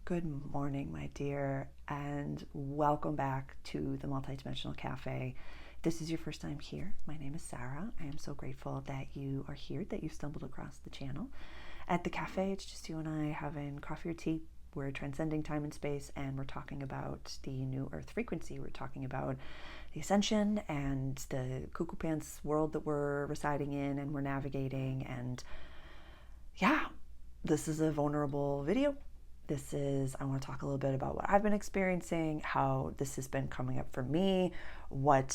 Good morning, my dear, and welcome back to the Multidimensional Cafe. This is your first time here. My name is Sarah. I am so grateful that you are here, that you stumbled across the channel. At the cafe, it's just you and I having coffee or tea. We're transcending time and space, and we're talking about the new Earth frequency. We're talking about the ascension and the cuckoo pants world that we're residing in and we're navigating. And yeah, this is a vulnerable video. I want to talk a little bit about what I've been experiencing, how this has been coming up for me, what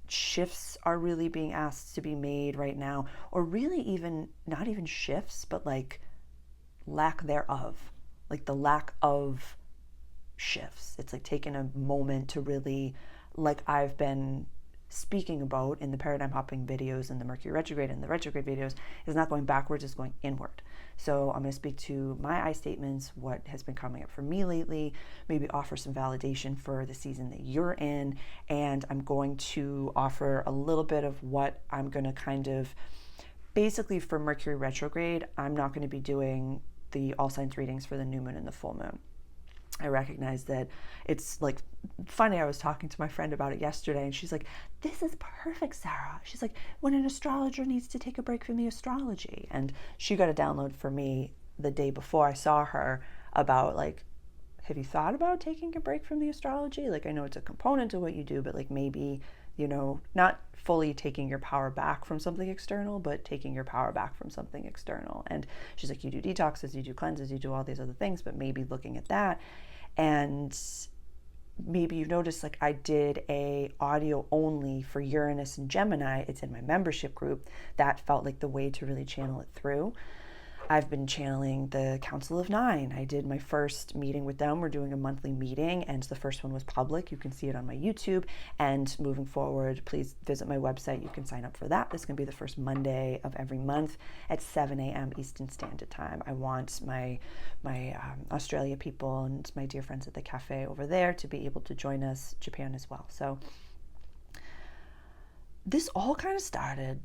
shifts are really being asked to be made right now, or really even, not even shifts, but like lack thereof, like the lack of shifts. It's like taking a moment to really, like I've been speaking about in the paradigm hopping videos and the Mercury retrograde and the retrograde videos, is not going backwards, it's going inward. So I'm going to speak to my I statements, what has been coming up for me lately, maybe offer some validation for the season that you're in, and I'm going to offer a little bit of what I'm going to kind of, basically for Mercury retrograde, I'm not going to be doing the all signs readings for the new moon and the full moon. I recognize that it's like funny. I was talking to my friend about it yesterday, and she's like, this is perfect, Sarah. She's like, when an astrologer needs to take a break from the astrology. And she got a download for me the day before I saw her about like, have you thought about taking a break from the astrology? Like, I know it's a component to what you do, but like maybe, you know, not fully taking your power back from something external, but taking your power back from something external. And she's like, you do detoxes, you do cleanses, you do all these other things, but maybe looking at that. And maybe you've noticed, like, I did a audio only for Uranus and Gemini. It's in my membership group. That felt like the way to really channel it through. I've been channeling the Council of Nine. I did my first meeting with them. We're doing a monthly meeting, and the first one was public. You can see it on my YouTube. And moving forward, please visit my website. You can sign up for that. This is going to be the first Monday of every month at 7 a.m. Eastern Standard Time. I want my Australia people and my dear friends at the cafe over there to be able to join us, Japan as well. So this all kind of started.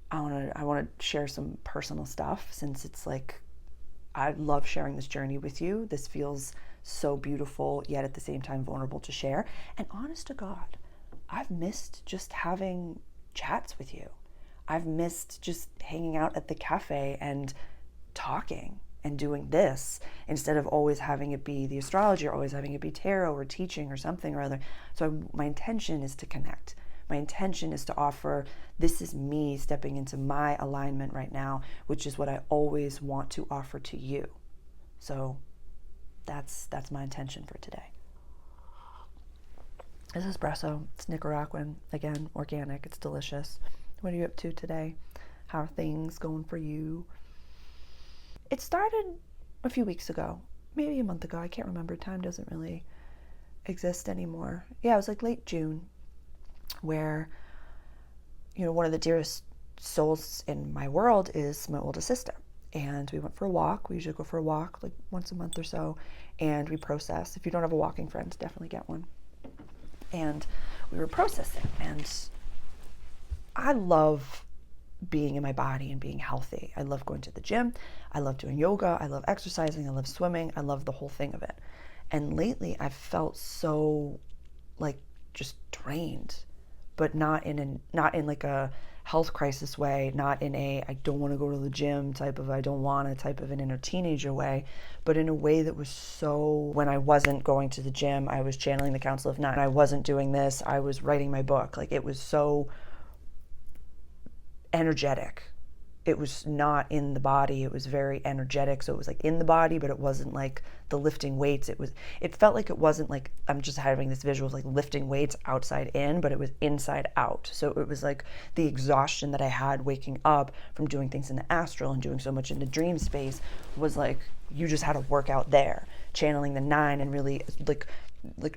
I want to share some personal stuff, since it's like, I love sharing this journey with you. This feels so beautiful, yet at the same time vulnerable to share. And honest to God, I've missed just having chats with you. I've missed just hanging out at the cafe and talking and doing this, instead of always having it be the astrology or always having it be tarot or teaching or something or other. So my intention is to connect. My intention is to offer, this is me stepping into my alignment right now, which is what I always want to offer to you. So that's my intention for today. This is espresso. It's Nicaraguan, again, organic. It's delicious. What are you up to today? How are things going for you? It started a few weeks ago, maybe a month ago. I can't remember. Time doesn't really exist anymore. Yeah, it was like late June, where, you know, one of the dearest souls in my world is my oldest sister. And we went for a walk. We usually go for a walk like once a month or so, and we process. If you don't have a walking friend, definitely get one. And we were processing, and I love being in my body and being healthy. I love going to the gym. I love doing yoga. I love exercising. I love swimming. I love the whole thing of it. And lately I've felt so like just drained, but not in like a health crisis way, not in a I don't want to go to the gym type of I don't want to type of an inner teenager way, but in a way that was so, when I wasn't going to the gym, I was channeling the Council of Nine. I wasn't doing this, I was writing my book. Like, it was so energetic. It was not in the body. It was very energetic. So it was like in the body, but it wasn't like the lifting weights. It felt like it wasn't like, I'm just having this visual of like lifting weights outside in, but it was inside out. So it was like the exhaustion that I had waking up from doing things in the astral and doing so much in the dream space was like, you just had to work out there, channeling the nine and really like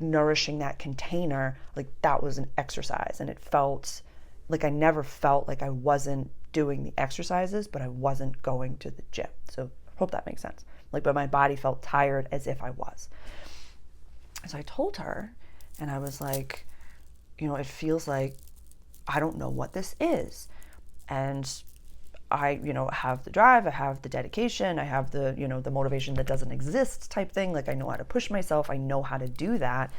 nourishing that container. Like, that was an exercise. And it felt like I never felt like I wasn't doing the exercises, but I wasn't going to the gym. So hope that makes sense. Like, but my body felt tired as if I was. So I told her, and I was like, you know, it feels like I don't know what this is. And I, have the drive, I have the dedication, I have the, the motivation that doesn't exist type thing. Like I know how to push myself, I know how to do that.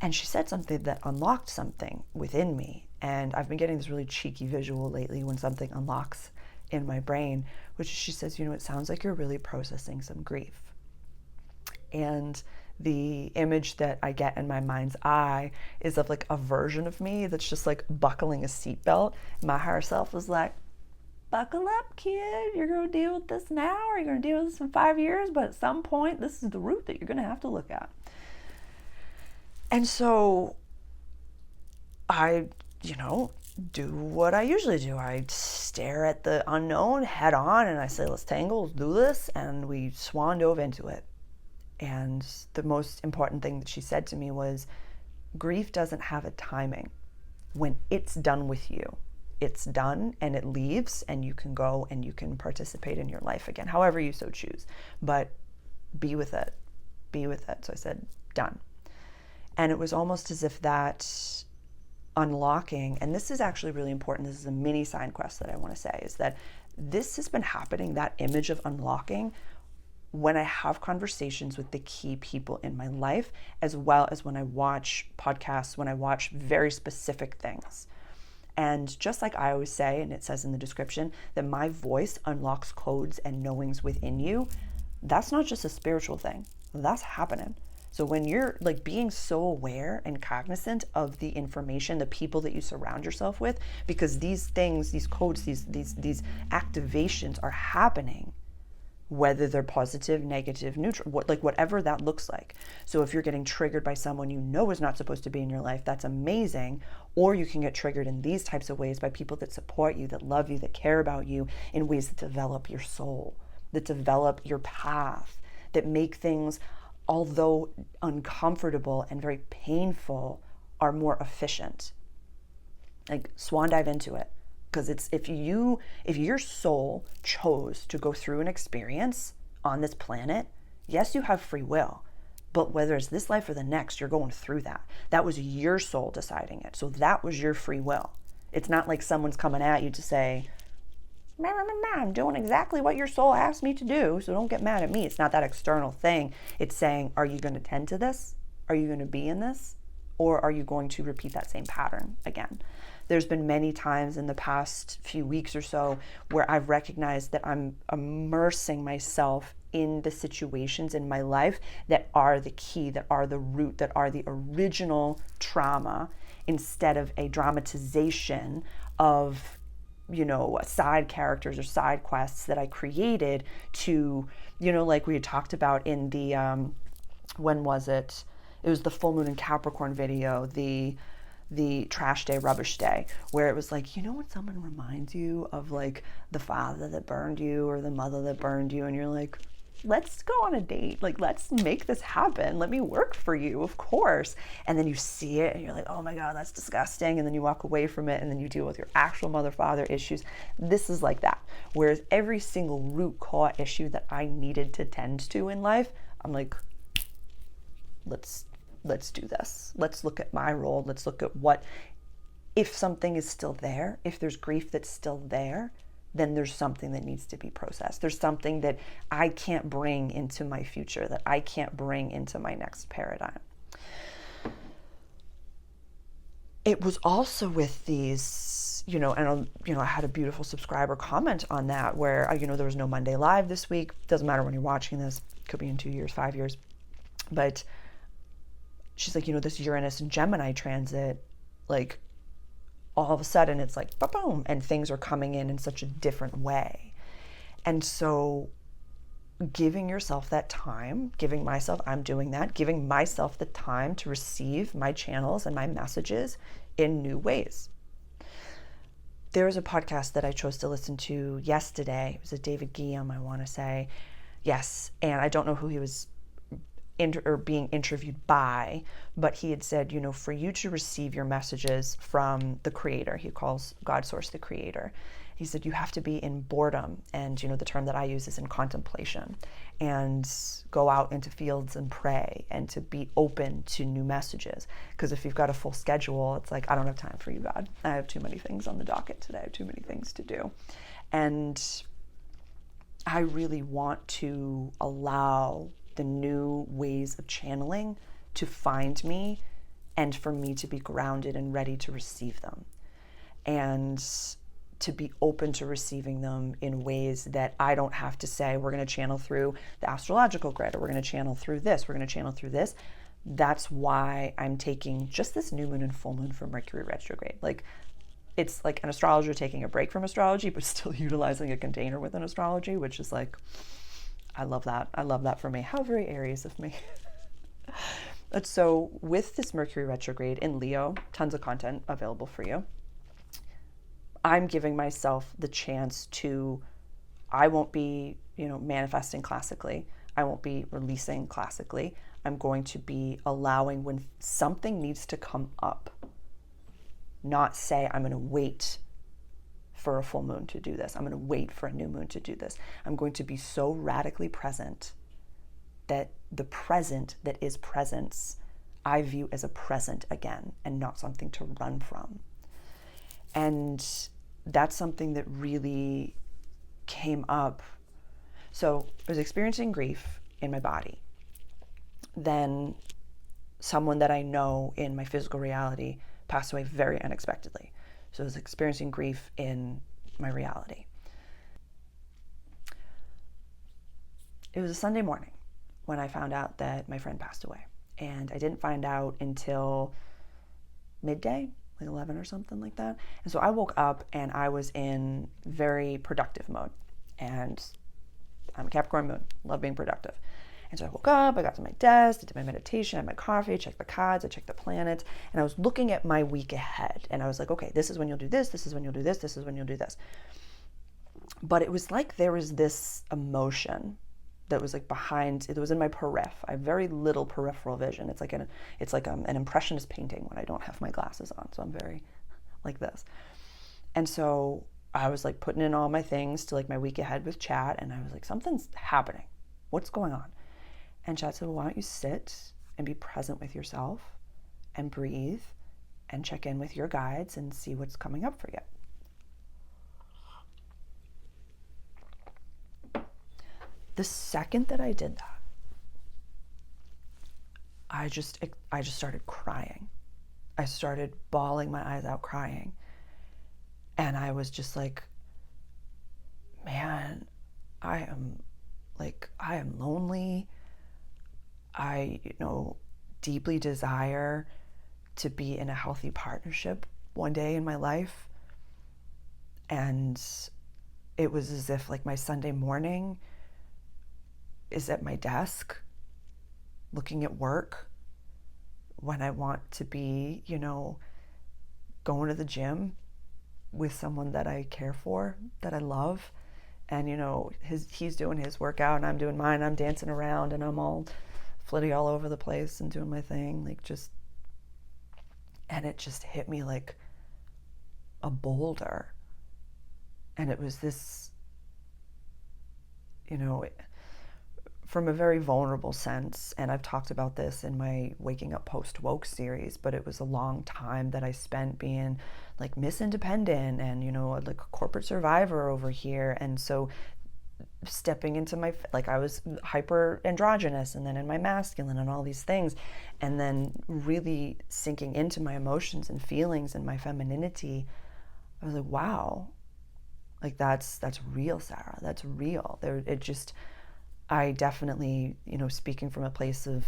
And she said something that unlocked something within me. And I've been getting this really cheeky visual lately when something unlocks in my brain, which she says, it sounds like you're really processing some grief. And the image that I get in my mind's eye is of like a version of me that's just like buckling a seatbelt. My higher self was like, buckle up, kid. You're going to deal with this now, or you're going to deal with this in 5 years. But at some point, this is the route that you're going to have to look at. And so I, do what I usually do. I stare at the unknown head on and I say, let's tangle, let's do this. And we swan dove into it. And the most important thing that she said to me was, grief doesn't have a timing. When it's done with you, it's done and it leaves, and you can go and you can participate in your life again, however you so choose. But be with it. Be with it. So I said, done. And it was almost as if that unlocking, and this is actually really important, this is a mini sign quest that I want to say, is that this has been happening, that image of unlocking, when I have conversations with the key people in my life, as well as when I watch podcasts, when I watch very specific things. And just like I always say, and it says in the description, that my voice unlocks codes and knowings within you, that's not just a spiritual thing, that's happening. So when you're like being so aware and cognizant of the information, the people that you surround yourself with, because these things, these codes, these activations are happening, whether they're positive, negative, neutral, whatever that looks like. So if you're getting triggered by someone you know is not supposed to be in your life, that's amazing. Or you can get triggered in these types of ways by people that support you, that love you, that care about you, in ways that develop your soul, that develop your path, that make things, although uncomfortable and very painful, are more efficient. Like swan dive into it. Because it's if your soul chose to go through an experience on this planet, yes, you have free will, but whether it's this life or the next, you're going through that. That was your soul deciding it. So that was your free will. It's not like someone's coming at you to say, I'm doing exactly what your soul asked me to do, so don't get mad at me. It's not that external thing. It's saying, are you going to tend to this? Are you going to be in this? Or are you going to repeat that same pattern again? There's been many times in the past few weeks or so where I've recognized that I'm immersing myself in the situations in my life that are the key, that are the root, that are the original trauma, instead of a dramatization of, side characters or side quests that I created to, like we had talked about in the, when was it? It was the full moon in Capricorn video, the trash day, rubbish day, where it was like, when someone reminds you of like the father that burned you or the mother that burned you, and you're like, let's go on a date, like let's make this happen, let me work for you, of course. And then you see it and you're like, oh my God, that's disgusting. And then you walk away from it and then you deal with your actual mother-father issues. This is like that. Whereas every single root cause issue that I needed to tend to in life, I'm like, let's do this. Let's look at my role. Let's look at what, if something is still there, if there's grief that's still there, then there's something that needs to be processed. There's something that I can't bring into my future, that I can't bring into my next paradigm. It was also with these, I had a beautiful subscriber comment on that where, there was no Monday Live this week. Doesn't matter when you're watching this. Could be in 2 years, 5 years. But she's like, this Uranus and Gemini transit, like all of a sudden it's like, boom, and things are coming in such a different way. And so giving yourself that time, giving myself the time to receive my channels and my messages in new ways. There was a podcast that I chose to listen to yesterday. It was a David Guillaume, I want to say. Yes, and I don't know who he was being interviewed by, but he had said, for you to receive your messages from the creator, he calls God Source the creator. He said, you have to be in boredom. And, the term that I use is in contemplation, and go out into fields and pray and to be open to new messages. Because if you've got a full schedule, it's like, I don't have time for you, God. I have too many things on the docket today. I have too many things to do. And I really want to allow the new ways of channeling to find me and for me to be grounded and ready to receive them. And to be open to receiving them in ways that I don't have to say, we're going to channel through the astrological grid, or we're going to channel through this, we're going to channel through this. That's why I'm taking just this new moon and full moon for Mercury retrograde. Like, it's like an astrologer taking a break from astrology, but still utilizing a container within astrology, which is like, I love that. I love that for me. How very Aries of me. But so with this Mercury retrograde in Leo, tons of content available for you. I'm giving myself the chance to, I won't be, manifesting classically. I won't be releasing classically. I'm going to be allowing when something needs to come up, not say, I'm going to wait for a full moon to do this. I'm going to wait for a new moon to do this. I'm going to be so radically present that the present that is presence, I view as a present again and not something to run from. And that's something that really came up. So I was experiencing grief in my body. Then someone that I know in my physical reality passed away very unexpectedly. So I was experiencing grief in my reality. It was a Sunday morning when I found out that my friend passed away. And I didn't find out until midday, like 11 or something like that. And so I woke up and I was in very productive mode. And I'm a Capricorn moon, love being productive. And so I woke up, I got to my desk, I did my meditation, I had my coffee, I checked the cards, I checked the planets, and I was looking at my week ahead. And I was like, okay, this is when you'll do this, this is when you'll do this, this is when you'll do this. But it was like there was this emotion that was like behind, it was in my periph. I have very little peripheral vision. It's like an impressionist painting when I don't have my glasses on. So I'm very like this. And so I was like putting in all my things to like my week ahead with chat. And I was like, something's happening. What's going on? And chat said, well, why don't you sit and be present with yourself and breathe and check in with your guides and see what's coming up for you. The second that I did that, I just started crying. I started bawling my eyes out crying. And I was just like, man, I am lonely. I, deeply desire to be in a healthy partnership one day in my life. And it was as if like my Sunday morning is at my desk looking at work when I want to be, going to the gym with someone that I care for, that I love. And, he's doing his workout and I'm doing mine. I'm dancing around and I'm all flitty all over the place and doing my thing. And it just hit me like a boulder. And it was this, from a very vulnerable sense, and I've talked about this in my Waking Up Post-Woke series, but it was a long time that I spent being like Miss Independent and, like a corporate survivor over here. And so stepping into I was hyper androgynous and then in my masculine and all these things. And then really sinking into my emotions and feelings and my femininity, I was like, wow, like that's real, Sarah. That's real. I definitely, speaking from a place of,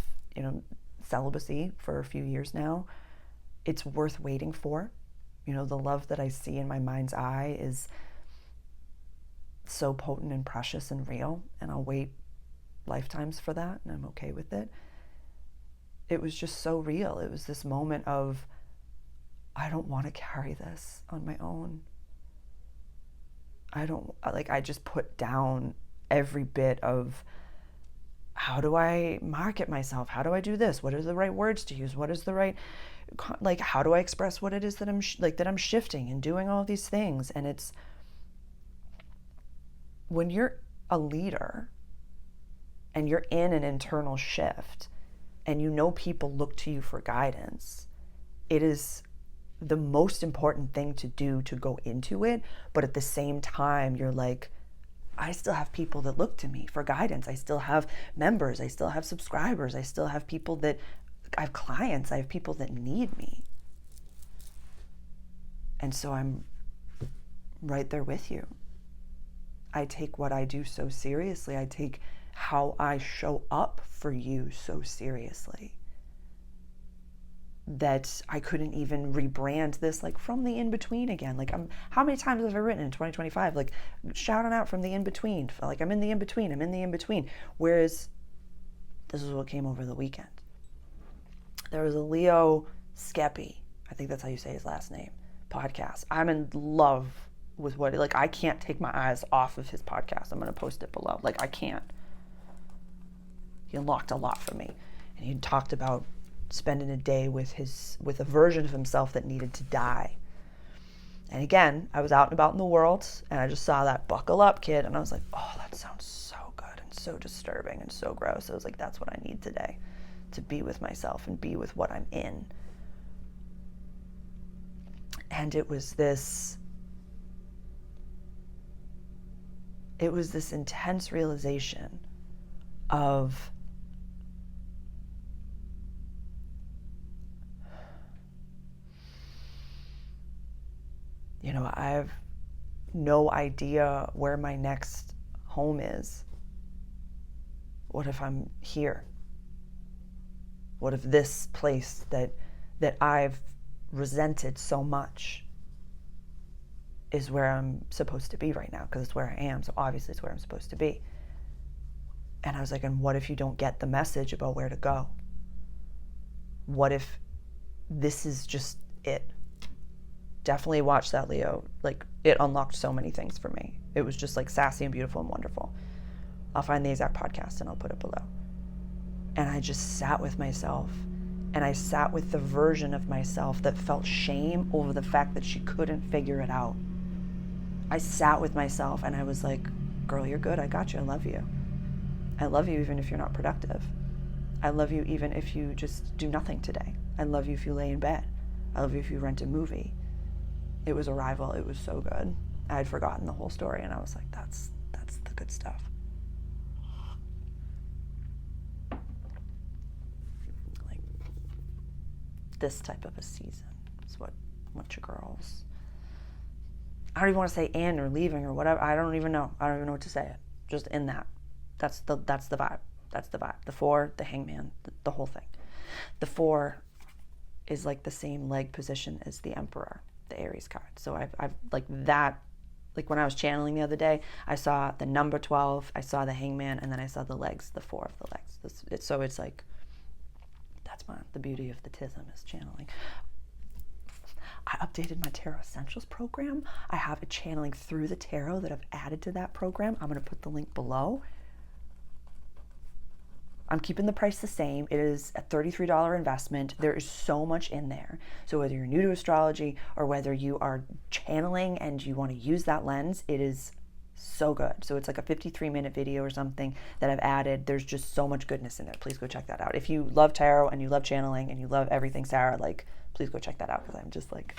celibacy for a few years now, it's worth waiting for. The love that I see in my mind's eye is so potent and precious and real, and I'll wait lifetimes for that, and I'm okay with it. It was just so real. It was this moment of, I don't want to carry this on my own. I just put down every bit of, how do I market myself? How do I do this? What are the right words to use? What is the right, how do I express what it is that I'm shifting and doing all of these things? And it's, when you're a leader and you're in an internal shift and people look to you for guidance, it is the most important thing to do to go into it. But at the same time, you're like, I still have people that look to me for guidance. I still have members. I still have subscribers. I still have people that, I have clients. I have people that need me. And so I'm right there with you. I take what I do so seriously. I take how I show up for you so seriously that I couldn't even rebrand this like from the in-between again. Like, how many times have I written in 2025, like shouting out from the in-between, like I'm in the in-between, I'm in the in-between. Whereas this is what came over the weekend. There was a Leo Skeppy, I think that's how you say his last name, podcast. I'm in love with what, like, I can't take my eyes off of his podcast. I'm going to post it below. Like, I can't. He unlocked a lot for me. And he talked about spending a day with a version of himself that needed to die. And again, I was out and about in the world, and I just saw that buckle up kid, and I was like, oh, that sounds so good and so disturbing and so gross. I was like, that's what I need today, to be with myself and be with what I'm in. And it was this intense realization of, I have no idea where my next home is. What if I'm here? What if this place that I've resented so much is where I'm supposed to be right now? Because it's where I am, so obviously it's where I'm supposed to be. And I was like, and what if you don't get the message about where to go? What if this is just it? Definitely watch that, Leo. Like, it unlocked so many things for me. It was just like sassy and beautiful and wonderful. I'll find the exact podcast and I'll put it below. And I just sat with myself, and I sat with the version of myself that felt shame over the fact that she couldn't figure it out. I sat with myself and I was like, girl, you're good. I got you. I love you. I love you even if you're not productive. I love you even if you just do nothing today. I love you if you lay in bed. I love you if you rent a movie. It was Arrival. It was so good. I had forgotten the whole story, and I was like, that's the good stuff. Like, this type of a season is what your girls, I don't even want to say in or leaving or whatever. I don't even know. I don't even know what to say. Just in that. That's the vibe. That's the vibe. The 4, the hangman, the whole thing. The 4 is like the same leg position as the Emperor, the Aries card. So I've like that, like when I was channeling the other day, I saw the number 12, I saw the hangman, and then I saw the legs, the 4 of the legs. So it's like, that's the beauty of the tism is channeling. I updated my Tarot Essentials program. I have a channeling through the tarot that I've added to that program. I'm going to put the link below. I'm keeping the price the same. It is a $33 investment. There is so much in there. So whether you're new to astrology or whether you are channeling and you want to use that lens, it is so good. So it's like a 53-minute video or something that I've added. There's just so much goodness in there. Please go check that out. If you love tarot and you love channeling and you love everything Sarah, like, please go check that out, because I'm just like,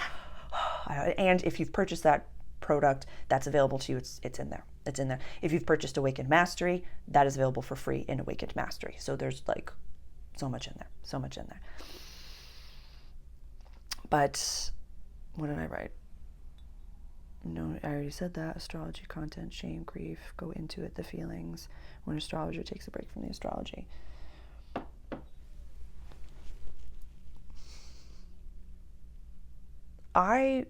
and if you've purchased that product, that's available to you. It's in there. It's in there. If you've purchased Awakened Mastery, that is available for free in Awakened Mastery. So there's like so much in there. So much in there. But what did I write? No, I already said that. Astrology, content, shame, grief, go into it, the feelings. When astrologer takes a break from the astrology. I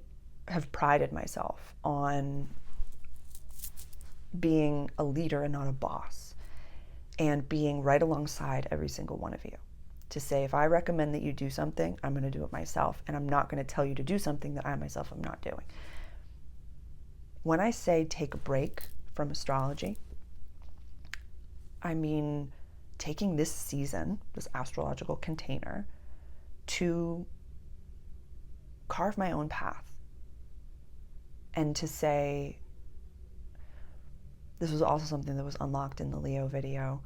have prided myself on being a leader and not a boss, and being right alongside every single one of you to say, if I recommend that you do something, I'm going to do it myself, and I'm not going to tell you to do something that I myself am not doing. When I say take a break from astrology, I mean taking this season, this astrological container, to carve my own path. And to say, this was also something that was unlocked in the Leo video,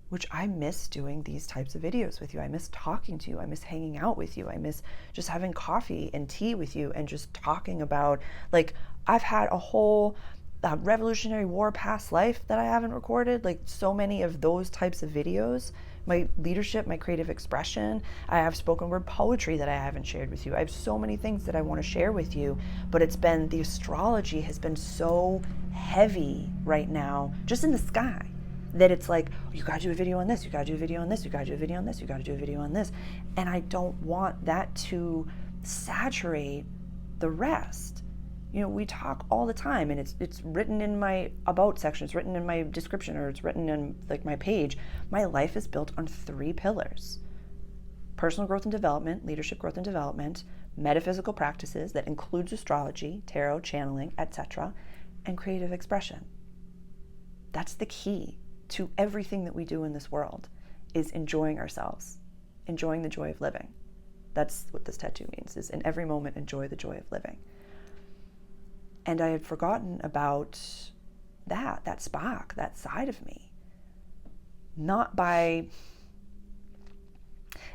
which I miss doing these types of videos with you. I miss talking to you. I miss hanging out with you. I miss just having coffee and tea with you and just talking about, like, I've had a whole Revolutionary War past life that I haven't recorded, like so many of those types of videos. My leadership, my creative expression. I have spoken word poetry that I haven't shared with you. I have so many things that I want to share with you, but it's been, the astrology has been so heavy right now, just in the sky, that it's like, oh, you gotta do a video on this, you gotta do a video on this, you gotta do a video on this, you gotta do a video on this. And I don't want that to saturate the rest. You know, we talk all the time, and it's written in my about section, it's written in my description, or it's written in like my page. My life is built on 3 pillars: personal growth and development, leadership growth and development, metaphysical practices that includes astrology, tarot, channeling, etc., and creative expression. That's the key to everything that we do in this world, is enjoying ourselves, enjoying the joy of living. That's what this tattoo means, is in every moment enjoy the joy of living. And I had forgotten about that spark, that side of me.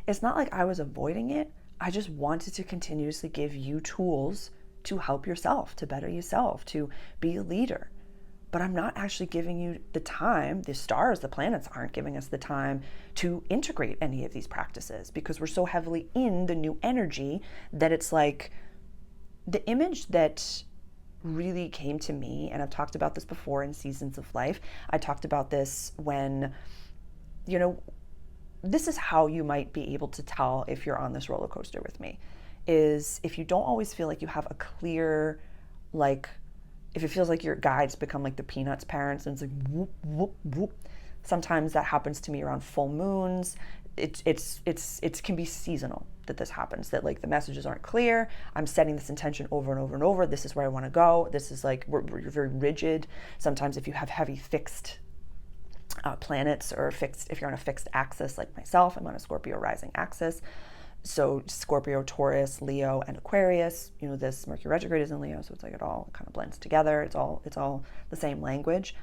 It's not like I was avoiding it. I just wanted to continuously give you tools to help yourself, to better yourself, to be a leader. But I'm not actually giving you the time, the stars, the planets aren't giving us the time to integrate any of these practices, because we're so heavily in the new energy that it's like, the image that really came to me, and I've talked about this before in Seasons of Life. I talked about this when, you know, this is how you might be able to tell if you're on this roller coaster with me, is if you don't always feel like you have a clear, like, if it feels like your guides become like the Peanuts parents, and it's like whoop, whoop, whoop. Sometimes that happens to me around full moons. It can be seasonal that this happens, that like the messages aren't clear. I'm setting this intention over and over and over. This is where I want to go. This is like, you're very rigid. Sometimes if you have heavy fixed planets, or fixed, if you're on a fixed axis like myself, I'm on a Scorpio rising axis. So Scorpio, Taurus, Leo, and Aquarius, you know, this Mercury retrograde is in Leo, so it's like it all kind of blends together. It's all the same language.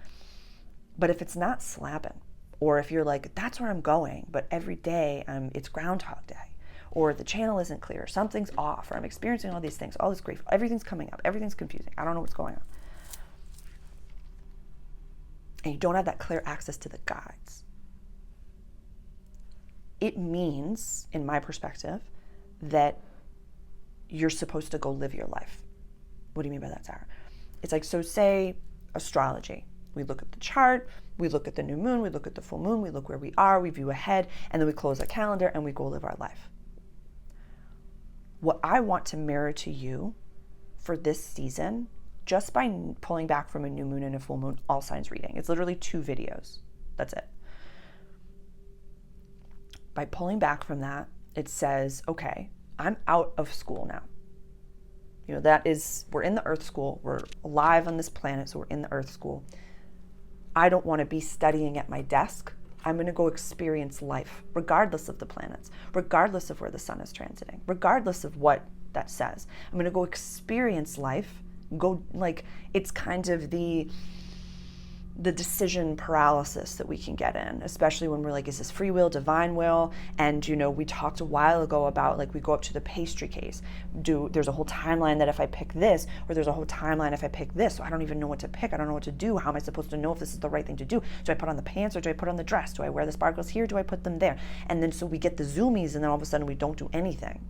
But if it's not slapping, or if you're like, that's where I'm going, but every day it's Groundhog Day, or the channel isn't clear, something's off, or I'm experiencing all these things, all this grief, everything's coming up, everything's confusing, I don't know what's going on, and you don't have that clear access to the guides, it means, in my perspective, that you're supposed to go live your life. What do you mean by that, Sarah? It's like, so say astrology. We look at the chart, we look at the new moon, we look at the full moon, we look where we are, we view ahead, and then we close our calendar and we go live our life. What I want to mirror to you for this season, just by pulling back from a new moon and a full moon all signs reading, it's literally 2 videos. That's it. By pulling back from that, it says, okay, I'm out of school now. You know, that is, we're in the Earth school. We're alive on this planet, so we're in the Earth school. I don't want to be studying at my desk. I'm going to go experience life, regardless of the planets, regardless of where the sun is transiting, regardless of what that says. I'm going to go experience life, go, like, it's kind of the decision paralysis that we can get in, especially when we're like, is this free will, divine will? And, you know, we talked a while ago about, like, we go up to the pastry case. There's a whole timeline that if I pick this, or there's a whole timeline if I pick this, so I don't even know what to pick. I don't know what to do. How am I supposed to know if this is the right thing to do? Do I put on the pants, or do I put on the dress? Do I wear the sparkles here? Do I put them there? And then so we get the zoomies, and then all of a sudden we don't do anything.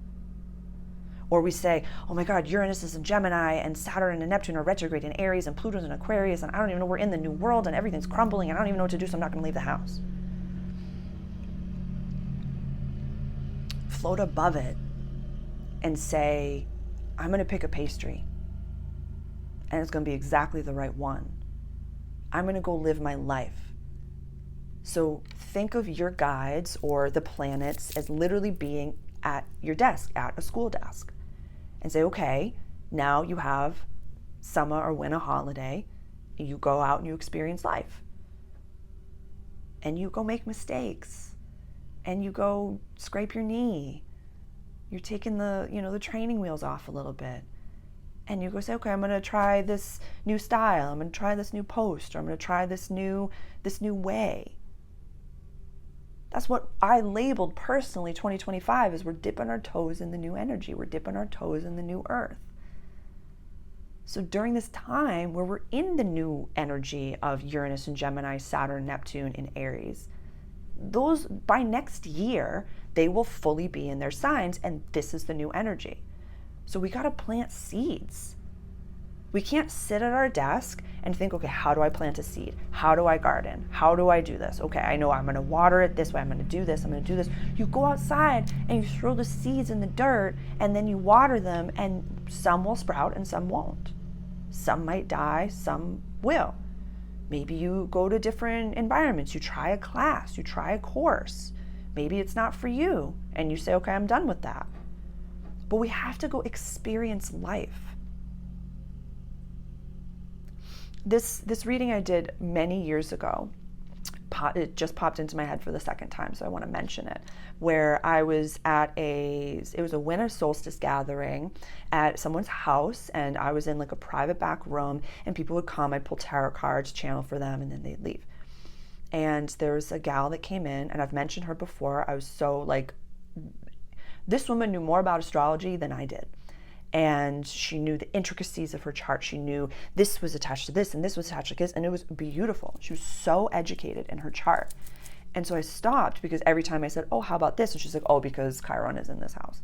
Or we say, oh my God, Uranus is in Gemini, and Saturn and Neptune are retrograde in Aries, and Pluto's in Aquarius, and I don't even know, we're in the new world, and everything's crumbling, and I don't even know what to do, so I'm not going to leave the house. Float above it and say, I'm going to pick a pastry, and it's going to be exactly the right one. I'm going to go live my life. So think of your guides or the planets as literally being at your desk, at a school desk. And say, okay, now you have summer or winter holiday, you go out and you experience life. And you go make mistakes. And you go scrape your knee. You're taking the training wheels off a little bit. And you go say, okay, I'm gonna try this new style, I'm gonna try this new post, or I'm gonna try this new way. That's what I labeled personally 2025 as we're dipping our toes in the new energy. We're dipping our toes in the new earth. So during this time where we're in the new energy of Uranus and Gemini, Saturn, Neptune in Aries, those by next year, they will fully be in their signs, and this is the new energy. So we got to plant seeds. We can't sit at our desk and think, okay, how do I plant a seed? How do I garden? How do I do this? Okay, I know I'm going to water it this way. I'm going to do this. I'm going to do this. You go outside and you throw the seeds in the dirt, and then you water them, and some will sprout and some won't. Some might die, some will. Maybe you go to different environments. You try a class, you try a course. Maybe it's not for you, and you say, okay, I'm done with that. But we have to go experience life. This reading I did many years ago, it just popped into my head for the second time, so I want to mention it, where I was at it was a winter solstice gathering at someone's house, and I was in like a private back room, and people would come, I'd pull tarot cards, channel for them, and then they'd leave. And there was a gal that came in, and I've mentioned her before. I was so like, this woman knew more about astrology than I did. And she knew the intricacies of her chart. She knew this was attached to this and this was attached to this, and it was beautiful. She was so educated in her chart. And so I stopped because every time I said, oh, how about this? And she's like, oh, because Chiron is in this house.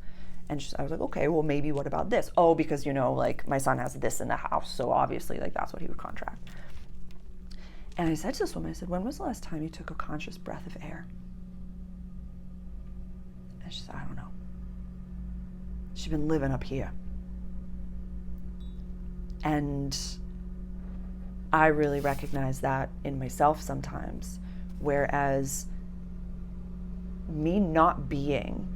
And I was like, okay, well, maybe what about this? Oh, because, like my son has this in the house, so obviously like that's what he would contract. And I said to this woman, I said, when was the last time you took a conscious breath of air? And she said, I don't know. She's been living up here. And I really recognize that in myself sometimes, whereas me not being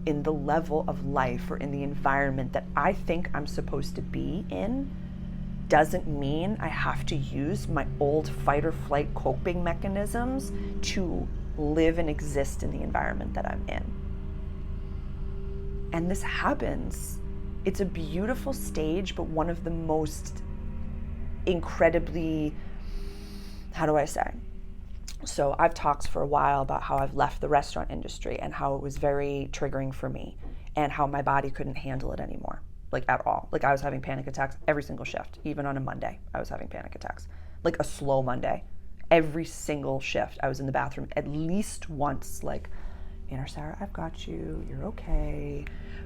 in the level of life or in the environment that I think I'm supposed to be in doesn't mean I have to use my old fight or flight coping mechanisms to live and exist in the environment that I'm in. And this happens. It's a beautiful stage, but one of the most incredibly, how do I say? So I've talked for a while about how I've left the restaurant industry and how it was very triggering for me and how my body couldn't handle it anymore, like at all. Like I was having panic attacks every single shift, even on a Monday, I was having panic attacks, like a slow Monday. Every single shift, I was in the bathroom at least once, like, Sarah, I've got you, you're okay.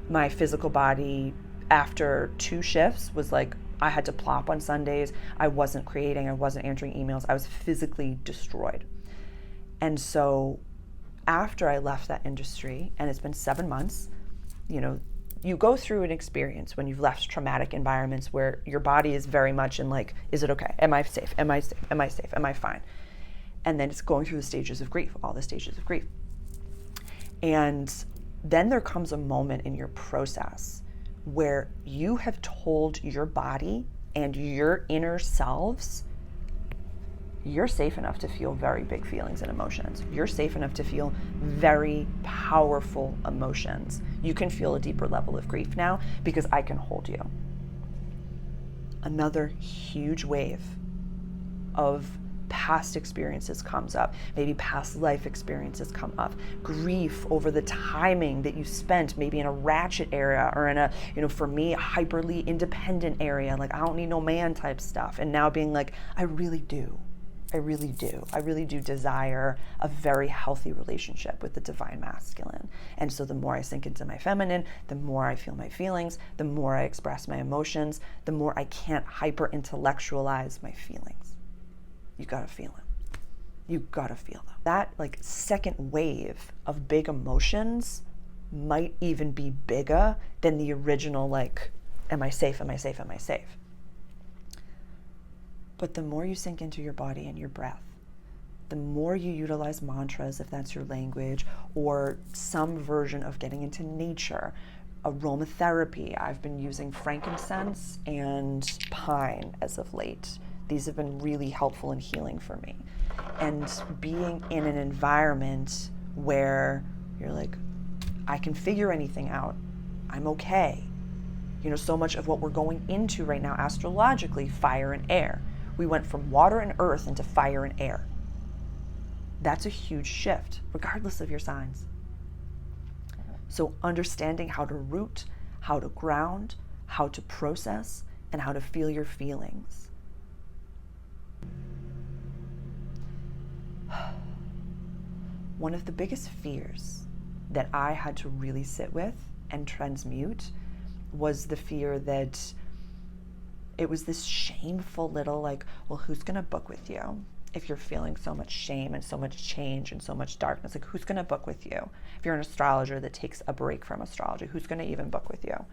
My physical body after 2 shifts was like, I had to plop on Sundays. I wasn't creating, I wasn't answering emails. I was physically destroyed. And so after I left that industry, and it's been 7 months, you go through an experience when you've left traumatic environments where your body is very much in like, is it okay? Am I safe? Am I safe? Am I safe? Am I fine? And then it's going through the stages of grief, all the stages of grief. And then there comes a moment in your process where you have told your body and your inner selves, you're safe enough to feel very big feelings and emotions. You're safe enough to feel very powerful emotions. You can feel a deeper level of grief now because I can hold you. Another huge wave of past experiences comes up, maybe past life experiences come up, grief over the timing that you spent maybe in a ratchet area or in a, for me, a hyperly independent area, like I don't need no man type stuff, and now being like, I really do desire a very healthy relationship with the divine masculine. And so the more I sink into my feminine, the more I feel my feelings, the more I express my emotions, the more I can't hyper intellectualize my feelings. You gotta feel it. You gotta feel them. That like second wave of big emotions might even be bigger than the original, like, am I safe? Am I safe? Am I safe? But the more you sink into your body and your breath, the more you utilize mantras, if that's your language, or some version of getting into nature, aromatherapy. I've been using frankincense and pine as of late. These have been really helpful and healing for me. And being in an environment where you're like, I can figure anything out. I'm okay. So much of what we're going into right now astrologically, fire and air. We went from water and earth into fire and air. That's a huge shift, regardless of your signs. So understanding how to root, how to ground, how to process, and how to feel your feelings. One of the biggest fears that I had to really sit with and transmute was the fear that it was this shameful little like, well, who's going to book with you if you're feeling so much shame and so much change and so much darkness? Like, who's going to book with you? If you're an astrologer that takes a break from astrology, who's going to even book with you?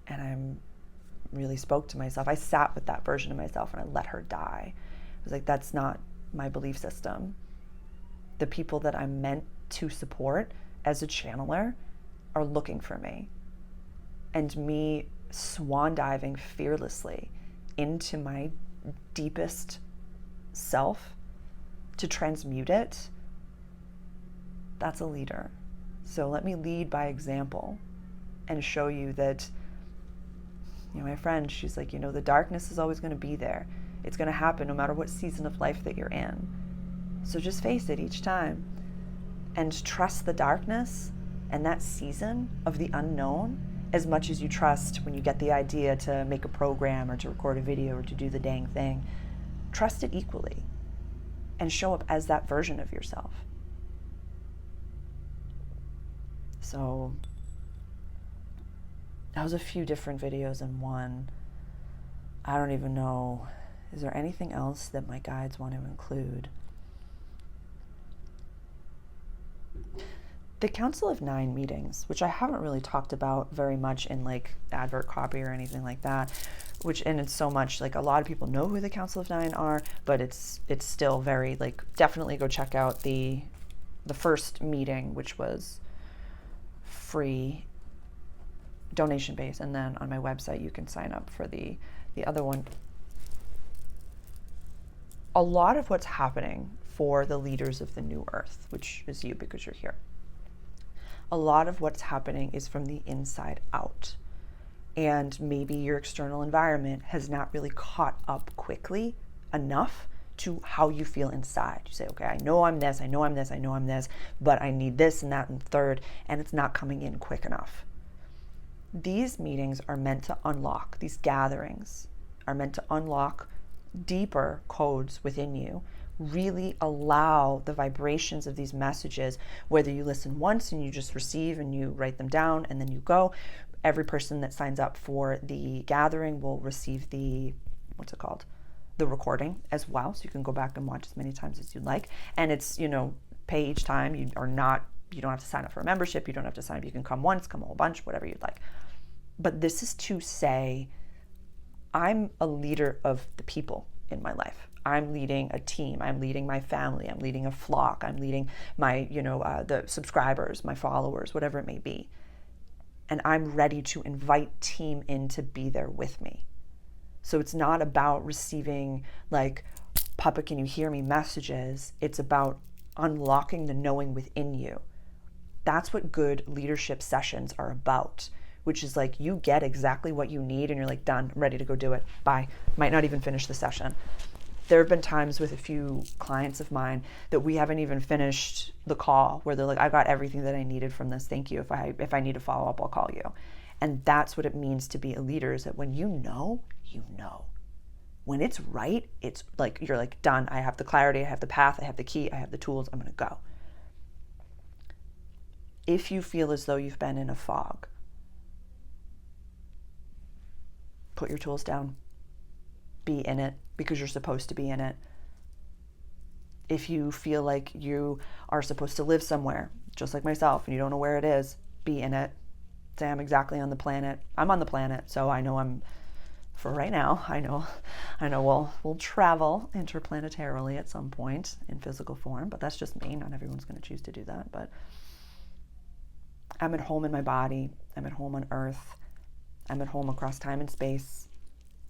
And I really spoke to myself. I sat with that version of myself and I let her die. I was like, that's not my belief system. The people that I'm meant to support as a channeler are looking for me. And me swan diving fearlessly into my deepest self to transmute it, that's a leader. So let me lead by example and show you that, my friend, she's like, the darkness is always going to be there. It's going to happen no matter what season of life that you're in. So just face it each time and trust the darkness and that season of the unknown as much as you trust when you get the idea to make a program or to record a video or to do the dang thing. Trust it equally and show up as that version of yourself. So that was a few different videos in one. I don't even know. Is there anything else that my guides want to include? The Council of Nine meetings, which I haven't really talked about very much in like advert copy or anything like that, and it's so much like a lot of people know who the Council of Nine are, but it's still very like, definitely go check out the first meeting, which was free, donation based, and then on my website you can sign up for the other one. A lot of what's happening for the leaders of the new earth, which is you because you're here, a lot of what's happening is from the inside out. And maybe your external environment has not really caught up quickly enough to how you feel inside. You say, okay, I know I'm this, I know I'm this, I know I'm this, but I need this and that and third, and it's not coming in quick enough. These meetings are meant to unlock, these gatherings are meant to unlock deeper codes within you, really allow the vibrations of these messages, whether you listen once and you just receive and you write them down and then you go. Every person that signs up for the gathering will receive the recording as well, so you can go back and watch as many times as you'd like. And it's, pay each time. You don't have to sign up for a membership, you don't have to sign up, you can come once, come a whole bunch, whatever you'd like. But this is to say, I'm a leader of the people in my life. I'm leading a team, I'm leading my family, I'm leading a flock, I'm leading my, the subscribers, my followers, whatever it may be. And I'm ready to invite team in to be there with me. So it's not about receiving like, Papa, can you hear me messages. It's about unlocking the knowing within you. That's what good leadership sessions are about, which is like you get exactly what you need and you're like, done, I'm ready to go do it. Bye. Might not even finish the session. There have been times with a few clients of mine that we haven't even finished the call where they're like, I got everything that I needed from this. Thank you. If I need to follow up, I'll call you. And that's what it means to be a leader, is that when you know, you know. When it's right, it's like, you're like, done. I have the clarity, I have the path, I have the key, I have the tools, I'm going to go. If you feel as though you've been in a fog, put your tools down. Be in it because you're supposed to be in it. If you feel like you are supposed to live somewhere, just like myself, and you don't know where it is, be in it. Say, I'm exactly on the planet. I'm on the planet, so I know I'm, for right now, I know we'll travel interplanetarily at some point in physical form, but that's just me. Not everyone's going to choose to do that, but I'm at home in my body. I'm at home on Earth. I'm at home across time and space.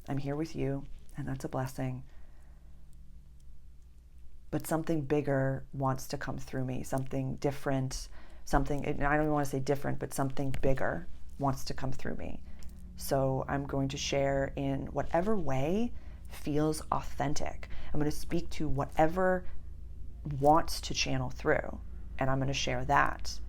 I'm here with you, and that's a blessing. But something bigger wants to come through me, something different, something, I don't even want to say different, but something bigger wants to come through me. So I'm going to share in whatever way feels authentic. I'm going to speak to whatever wants to channel through, and I'm going to share that.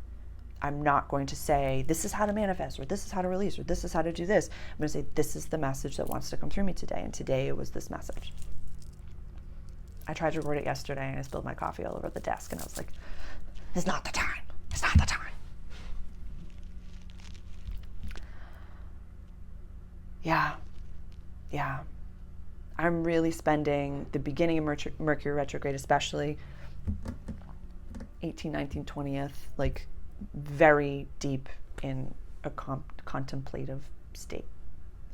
I'm not going to say, this is how to manifest, or this is how to release, or this is how to do this. I'm going to say, this is the message that wants to come through me today. And today it was this message. I tried to record it yesterday and I spilled my coffee all over the desk, and I was like, it's not the time. It's not the time. Yeah. I'm really spending the beginning of Mercury retrograde, especially 18th, 19th, 20th, like very deep in a contemplative state.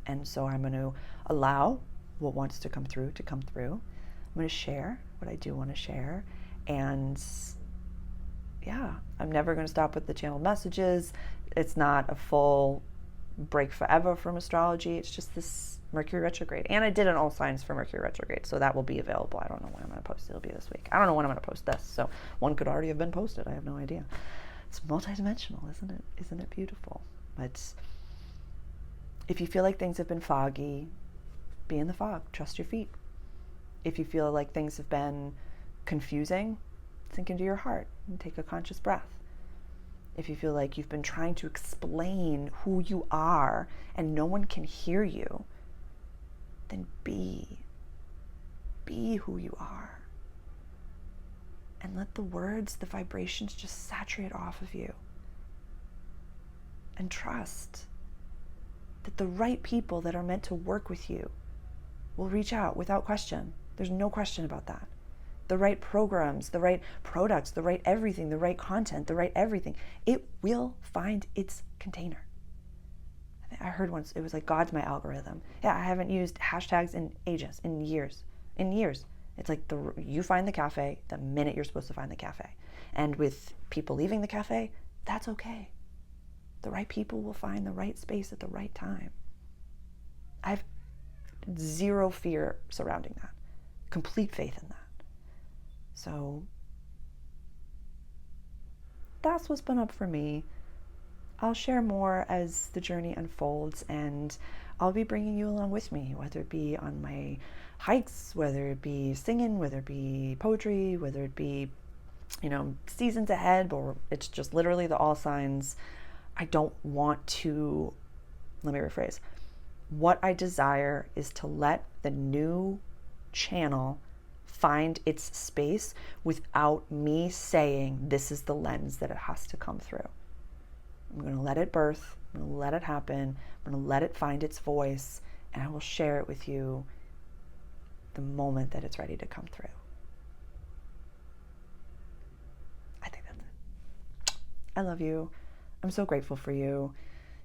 And so I'm going to allow what wants to come through to come through. I'm going to share what I do want to share. And yeah, I'm never going to stop with the channel messages. It's not a full break forever from astrology. It's just this Mercury retrograde. And I did an all signs for Mercury retrograde, so that will be available. I don't know when I'm going to post it. It'll be this week. I don't know when I'm going to post this, so one could already have been posted. I have no idea. It's multidimensional, isn't it? Isn't it beautiful? But if you feel like things have been foggy, be in the fog. Trust your feet. If you feel like things have been confusing, sink into your heart and take a conscious breath. If you feel like you've been trying to explain who you are and no one can hear you, then be who you are. And let the words, the vibrations just saturate off of you. And trust that the right people that are meant to work with you will reach out without question. There's no question about that. The right programs, the right products, the right everything, the right content, the right everything, it will find its container. I heard once, it was like, God's my algorithm. Yeah, I haven't used hashtags in ages, in years. It's like you find the cafe the minute you're supposed to find the cafe. And with people leaving the cafe, that's okay. The right people will find the right space at the right time. I have zero fear surrounding that. Complete faith in that. So that's what's been up for me. I'll share more as the journey unfolds, and I'll be bringing you along with me, whether it be on my hikes, whether it be singing, whether it be poetry, whether it be, seasons ahead, or it's just literally the all signs. I don't want to, let me rephrase. What I desire is to let the new channel find its space without me saying this is the lens that it has to come through. I'm going to let it birth. I'm going to let it happen. I'm going to let it find its voice, and I will share it with you the moment that it's ready to come through. I think that's it. I love you. I'm so grateful for you.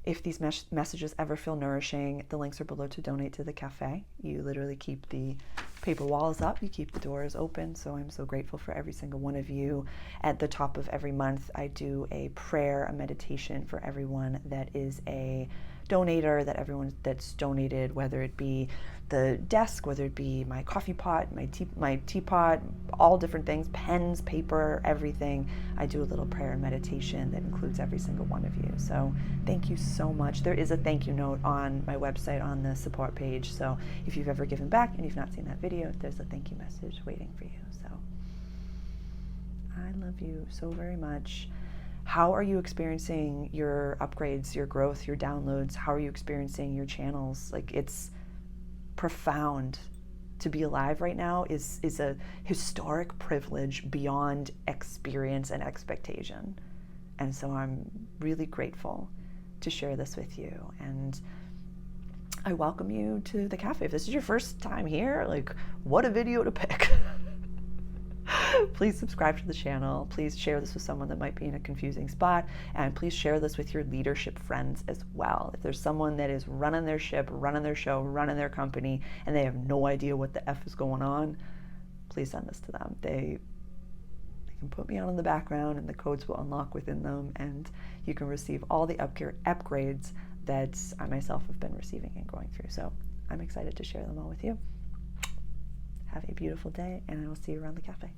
If these messages ever feel nourishing, the links are below to donate to the cafe. You literally keep the paper walls up, you keep the doors open, so I'm so grateful for every single one of you. At the top of every month, I do a prayer, a meditation for everyone that is a donator, that everyone that's donated, whether it be the desk, whether it be my coffee pot, my teapot, all different things, pens, paper, everything. I do a little prayer and meditation that includes every single one of you. So thank you so much. There is a thank you note on my website on the support page. So if you've ever given back and you've not seen that video, there's a thank you message waiting for you. So I love you so very much. How are you experiencing your upgrades, your growth, your downloads? How are you experiencing your channels? Like, it's profound. To be alive right now is a historic privilege beyond experience and expectation. And so I'm really grateful to share this with you. And I welcome you to the cafe. If this is your first time here, like, what a video to pick. Please subscribe to the channel. Please share this with someone that might be in a confusing spot. And please share this with your leadership friends as well. If there's someone that is running their ship, running their show, running their company, and they have no idea what the F is going on, please send this to them. They can put me on in the background, and the codes will unlock within them, and you can receive all the upgrades that I myself have been receiving and going through. So I'm excited to share them all with you. Have a beautiful day, and I will see you around the cafe.